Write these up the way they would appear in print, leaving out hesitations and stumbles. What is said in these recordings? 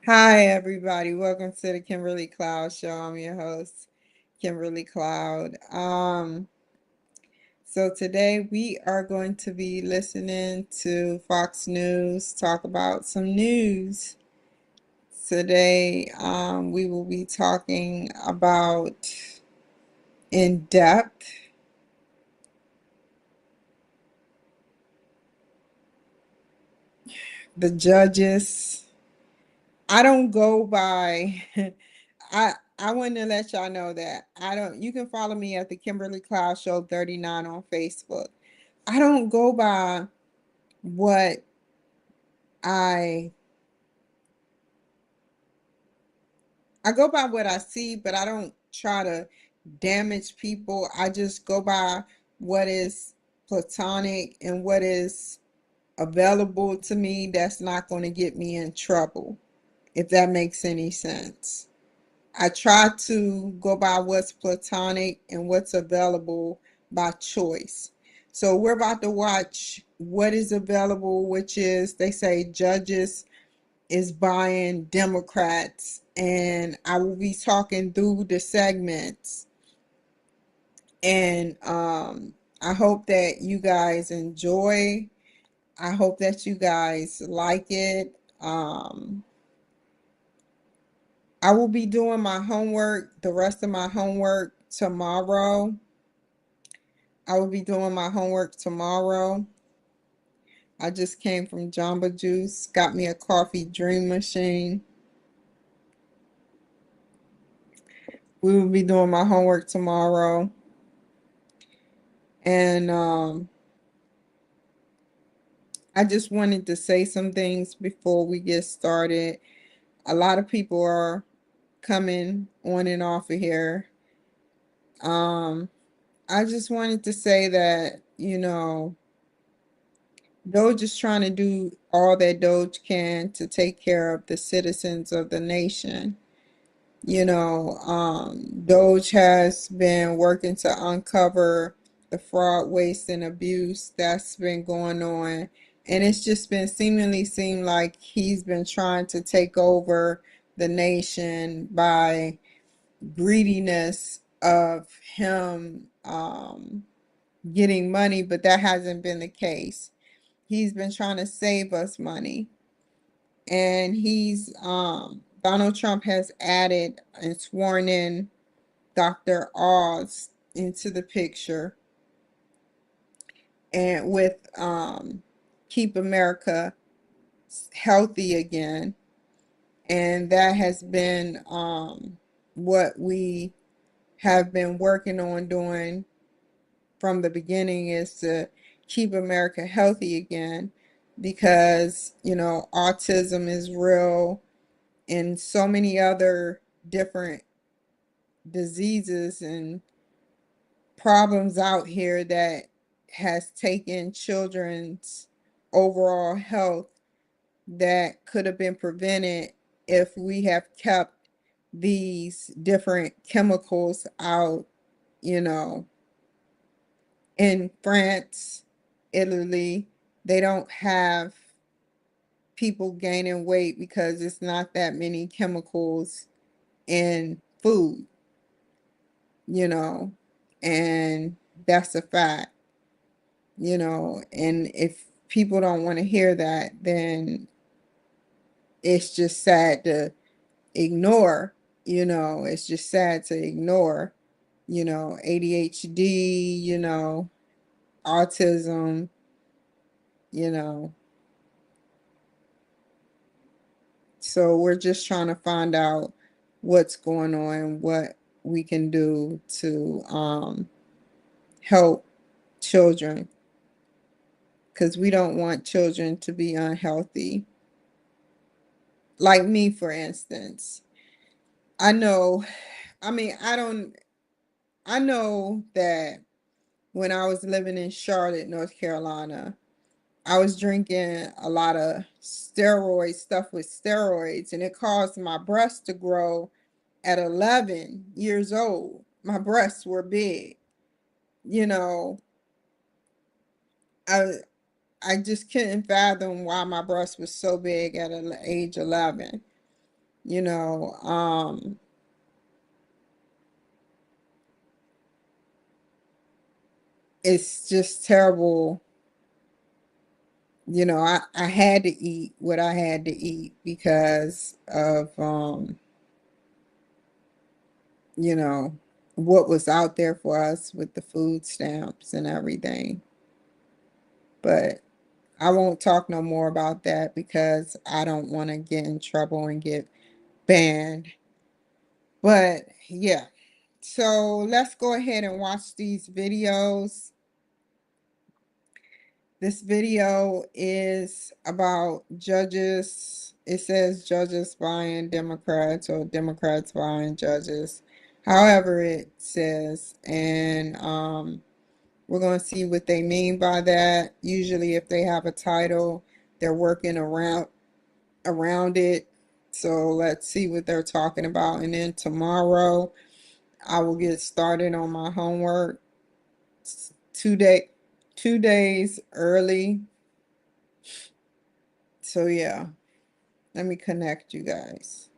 Hi, everybody. Welcome to the Kimberly Cloud Show. I'm your host, Kimberly Cloud. So today we are going to be listening to Fox News talk about some news. Today, we will be talking about in depth the judges. I don't go by I want to let y'all know that I don't you can follow me at the Kimberly Cloud Show 39 on Facebook. I don't go by what I I go by what I see, but I don't try to damage people. I just go by what is platonic and what is available to me that's not going to get me in trouble, if that makes any sense. I try to go by what's platonic and what's available by choice. So we're about to watch what is available, which is they say judges is buying Democrats, and I will be talking through the segments. And I hope that you guys enjoy. I hope that you guys like it. I will be doing my homework, the rest of my homework tomorrow. I will be doing my homework tomorrow. I just came from Jamba Juice, got me a coffee dream machine. We will be doing my homework tomorrow. And I just wanted to say some things before we get started. A lot of people are coming on and off of here. Um, I just wanted to say that, Doge is trying to do all that Doge can to take care of the citizens of the nation. Doge has been working to uncover the fraud, waste, and abuse that's been going on. And it's just been seemingly seem like he's been trying to take over the nation by greediness of him getting money, but that hasn't been the case. He's been trying to save us money. And Donald Trump has added and sworn in Dr. Oz into the picture, and with Keep America Healthy Again. And that has been what we have been working on doing from the beginning, is to keep America healthy again, because autism is real, and so many other different diseases and problems out here that has taken children's overall health that could have been prevented if we have kept these different chemicals out. you know in France, Italy, they don't have people gaining weight because it's not that many chemicals in food, you know, and that's a fact, and if people don't want to hear that, then it's just sad to ignore, it's just sad to ignore, ADHD, autism, you know. So we're just trying to find out what's going on, what we can do to help children, because we don't want children to be unhealthy. Like me, for instance, I know, I mean, I know that when I was living in Charlotte, North Carolina, I was drinking a lot of steroid stuff with steroids, and it caused my breasts to grow at 11 years old. My breasts were big. You know, I I just couldn't fathom why my breast was so big at age 11. You know, it's just terrible. You know, I had to eat what I had to eat because of you know, what was out there for us with the food stamps and everything. But I won't talk no more about that because I don't want to get in trouble and get banned. But yeah, so let's go ahead and watch these videos. This video is about judges. It says judges buying Democrats or Democrats buying judges, however it says. And we're going to see what they mean by that. Usually if they have a title, they're working around it. So let's see what they're talking about. And then tomorrow I will get started on my homework 2 days early. So yeah, let me connect you guys.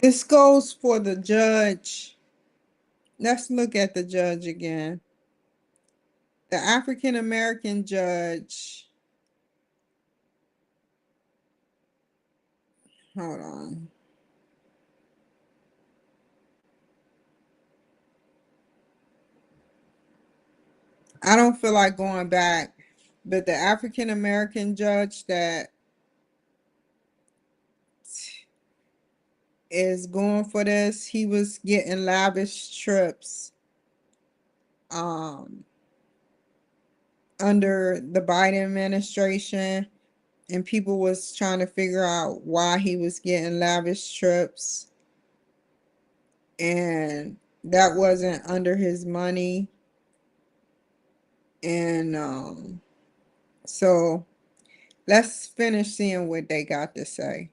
This goes for the judge. Let's look at the judge again. The African American judge. Hold on. I don't feel like going back, but the African American judge that is going for this, he was getting lavish trips um under the Biden administration, and people was trying to figure out why he was getting lavish trips, and that wasn't under his money. And so let's finish seeing what they got to say.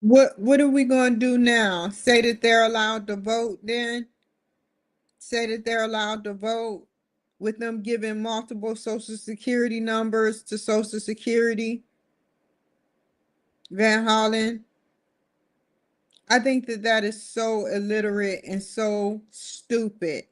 What are we going to do now? Say that they're allowed to vote then? Say that they're allowed to vote with them giving multiple social security numbers to social security, Van Hollen? I think that that is so illiterate and so stupid.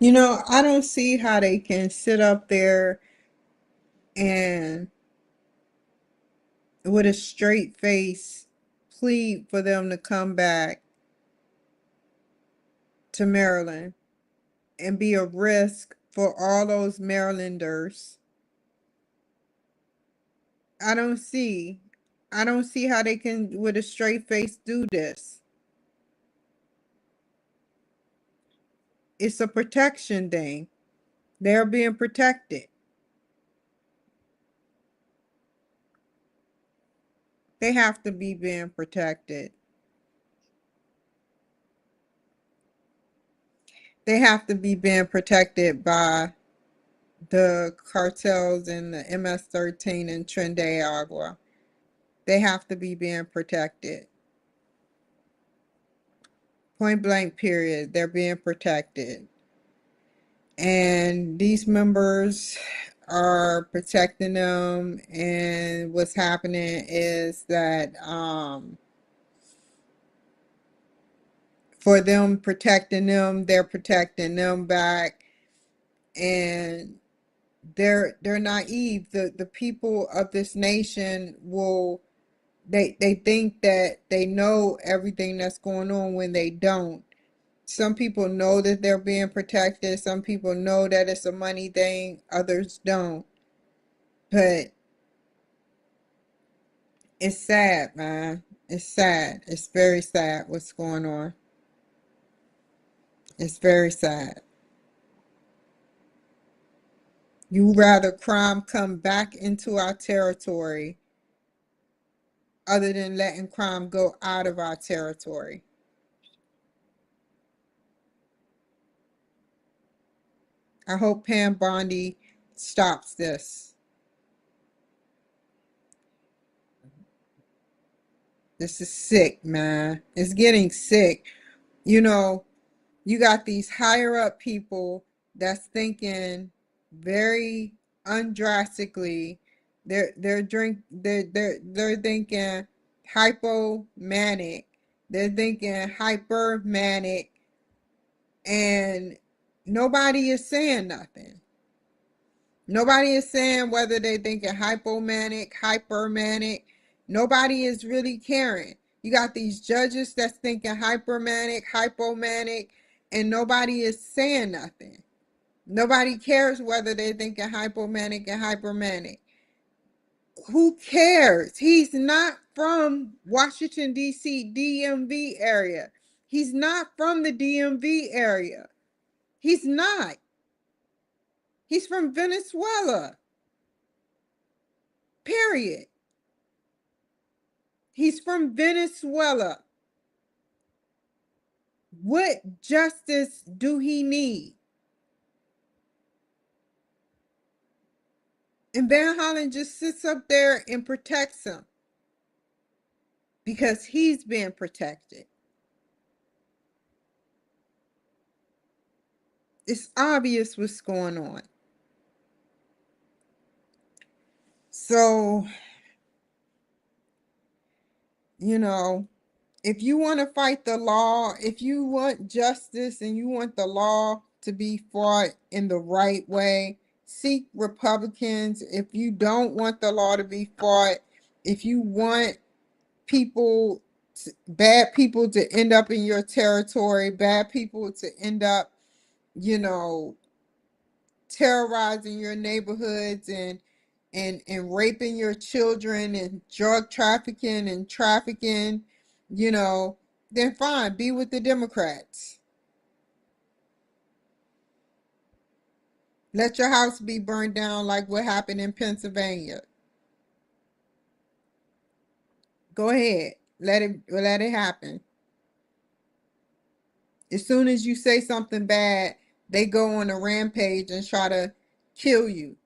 You know, I don't see how they can sit up there and with a straight face plead for them to come back to Maryland and be a risk for all those Marylanders. I don't see. I don't see how they can, with a straight face, do this. It's a protection thing. They're being protected. They have to be being protected. They have to be being protected by the cartels and the MS-13 and Tren de Agua. They have to be being protected. Point blank, period. They're being protected. And these members are protecting them. And what's happening is that for them protecting them, they're protecting them back. And they're naive. The people of this nation will they think that they know everything that's going on when they don't. Some people know that they're being protected. Some people know that it's a money thing. Others don't. But it's sad, man. It's sad. It's very sad what's going on. It's very sad. You rather crime come back into our territory other than letting crime go out of our territory. I hope Pam Bondi stops this. This is sick, man. It's getting sick. You know, you got these higher up people that's thinking very undrastically. They're thinking hypomanic. They're thinking hypermanic, and nobody is saying nothing. Nobody is saying whether they thinking hypomanic, hypermanic. Nobody is really caring. You got these judges that's thinking hypermanic, hypomanic, and nobody is saying nothing. Nobody cares whether they're thinking hypomanic and hypermanic. Who cares? He's not from Washington, D.C., DMV area. He's not from the DMV area. He's not. He's from Venezuela. Period. He's from Venezuela. What justice do he need? And Van Hollen just sits up there and protects him because he's being protected. It's obvious what's going on. So, you know, if you want to fight the law, if you want justice and you want the law to be fought in the right way, seek Republicans. If you don't want the law to be fought, if you want people, bad people to end up in your territory, bad people to end up, you know, terrorizing your neighborhoods and raping your children and drug trafficking and trafficking, you know, then fine, be with the Democrats. Let your house be burned down like what happened in Pennsylvania. Go ahead. Let it happen. As soon as you say something bad, they go on a rampage and try to kill you.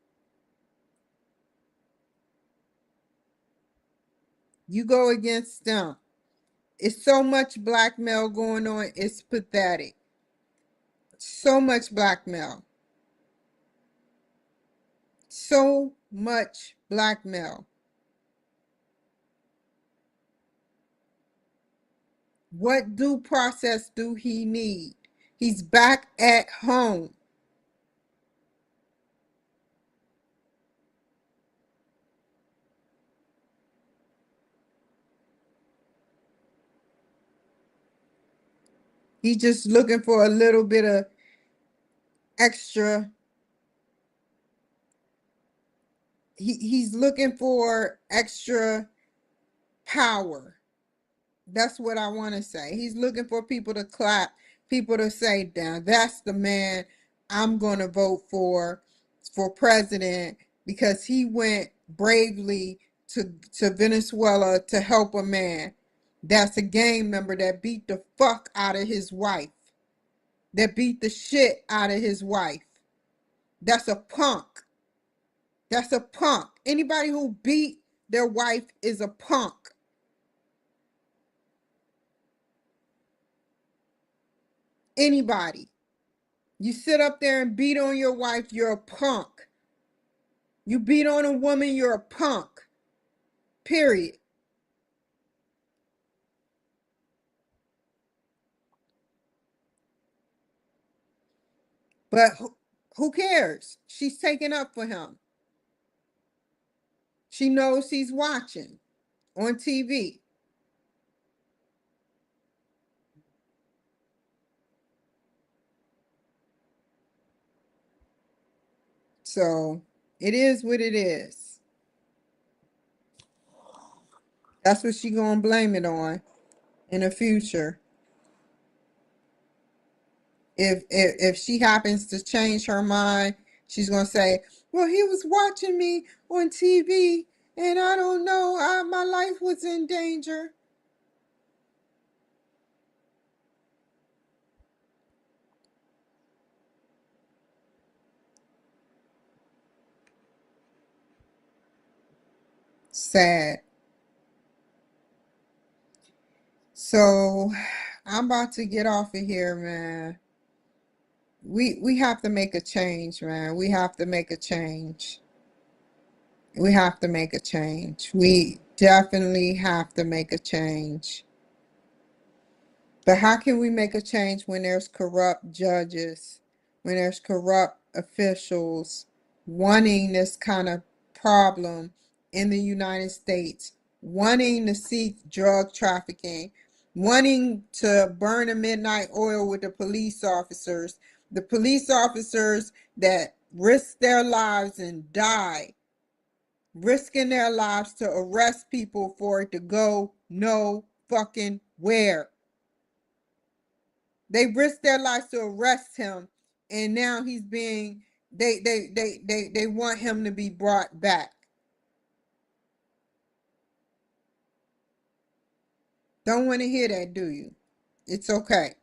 You go against them. It's so much blackmail going on. It's pathetic. So much blackmail. So much blackmail. What due process do he need? He's back at home. He's just looking for a little bit of extra. He's looking for extra power. That's what I want to say. He's looking for people to clap, people to say, "Down, that's the man I'm going to vote for president because he went bravely to Venezuela to help a man that's a gang member that beat the fuck out of his wife, that beat the shit out of his wife. That's a punk. That's a punk. Anybody who beat their wife is a punk. Anybody. You sit up there and beat on your wife, you're a punk. You beat on a woman, you're a punk. Period. But who cares? She's taking up for him. She knows he's watching on TV. So it is what it is. That's what she gonna blame it on in the future. If she happens to change her mind, she's gonna say, "Well, he was watching me on TV, and I don't know, my life was in danger." Sad. So I'm about to get off of here, man. We have to make a change, man. We have to make a change. We have to make a change. We definitely have to make a change. But how can we make a change when there's corrupt judges, when there's corrupt officials wanting this kind of problem in the United States, wanting to seek drug trafficking, wanting to burn a midnight oil with the police officers that risk their lives and die, risking their lives to arrest people for it to go no fucking where. They risked their lives to arrest him, and now he's being they want him to be brought back. Don't want to hear that, do you? It's okay.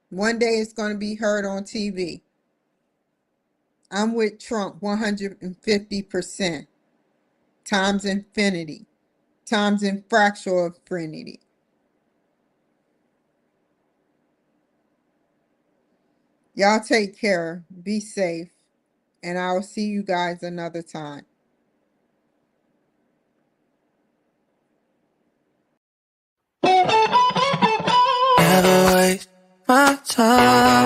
One day it's going to be heard on TV. I'm with Trump 150% times infinity, times in fractional infinity. Y'all take care, be safe, and I will see you guys another time. Never waste my time.